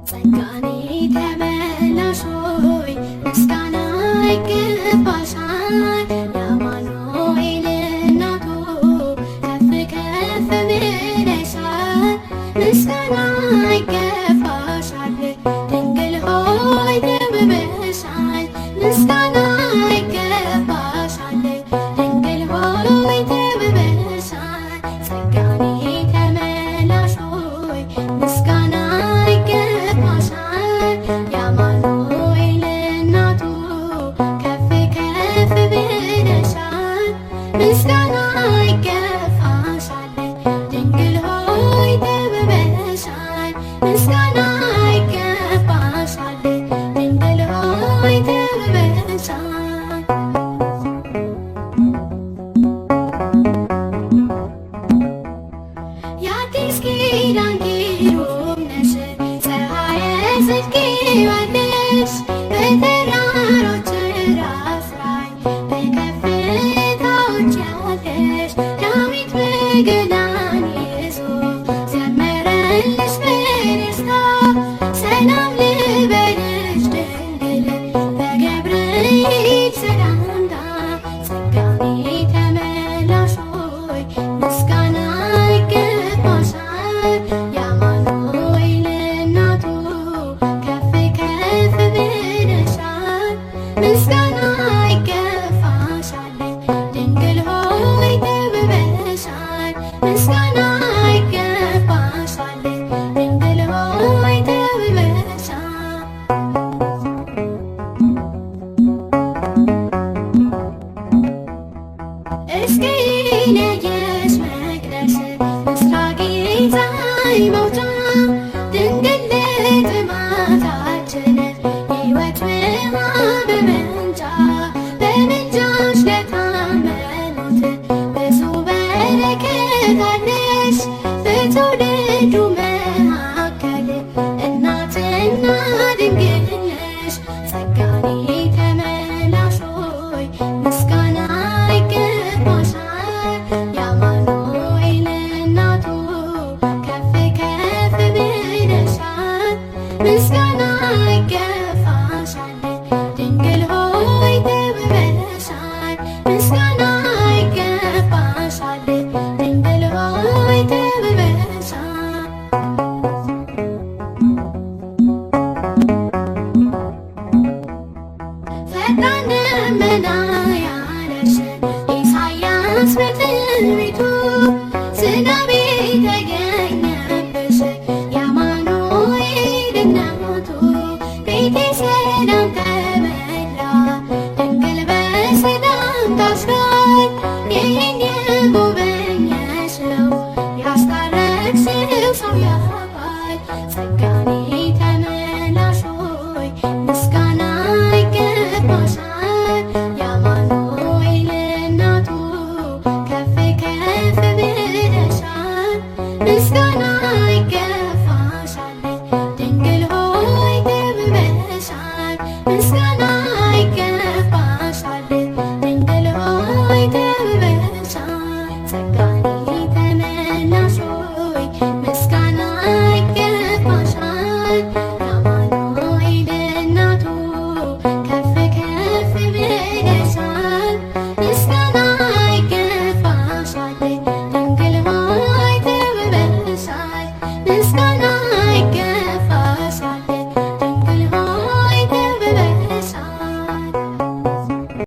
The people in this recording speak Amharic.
ጸጋኔ ተመላሽ ሆይ ምስጋና ይገባሻል። የአማኑኤል እናቱ ከፍ ከፍ ብለሻል። ምስጋና ይገባሻል ድንግል ሆይ ተውበሻል። ምስጋና ይገባሻል ድንግል ሆይ ተውበሻል። ጸጋኔ ተመላሽ ሆይ ምስጋና ይገባሻል። የአማኑኤል እናቱ ከፍ ከፍ ብለሻል። ምስጋና ይገባሻል ድንግል ሆይ ተውበሻል። ምስጋና ይገባሻል ድንግል ሆይ ተውበሻል። የአዲስ ኪዳን ኪሩብ ነሽ ፀሐየ ጽድቅ ይዋለሽ በተራሮች ራስ ላይ በከፍታዎች ያለሽ ዳዊት በገናን ይዞ ዘመረልሽ በደስታ ሰላም ልበልሽ ድንግል በገብርኤል ሰላምታ ጸጋኔ ተመላሽ ሆይ ምስጋና ይገባሻል። የአማኑኤል እናቱ ከፍ ከፍ ብለሻል። ምስጋና ይገባሻል ድንግል ሆይ ተውበሻል። ምስጋና ይገባሻል ድንግል ሆይ ተውበሻል። እስኪ ለየሽ መቅደስ ምስራቅ ፀሐይ መውጫ ድንግል ለጥማታችን ሕይወት ውሃ በመንጫ በምልጃሽ ለታመኑት ብዙ በረከት አለሽ በትውልዱ መካከል እናትና ድንግል ነሽ። ጸጋኔ ተመላሽ ሆይ ምስጋና ይገባሻል። የአማኑኤል እናቱ ከፍ ከፍ ብለሻል። ምስጋና ይገባሻል ድንግል ሆይ ተውበሻል። ምስጋና ይገባሻል ድንግል ሆይ ተውበሻል። ፈጣን ደመና ያለሽ ኢሳያስ በትንቢቱ ዝናብ ተገኘብሽ የአማኑኤል እናቱ ቤቴ ሰላም ተመላ ድንግል በሰላምታሽ ላይ ይህን የጎበኘሽ ነው ያስታረቅሽው ሰው ያባል። ጸጋኔ ተመላሽ ሆይ ምስጋና ይገባሻል። የአማኑኤል እናቱ ከፍ ከፍ ብለሻል። ምስጋና ይገባሻል ድንግል ሆይ ተውበሻል። ምስጋና ይገባሻል ድንግል ሆይ ተውበሻል። ጸጋኔ ተመላሽ ሆይ ምስጋና ይገባሻል። የአማኑኤል እናቱ ከፍ ከፍ ብለሻል። ምስጋና ይገባሻል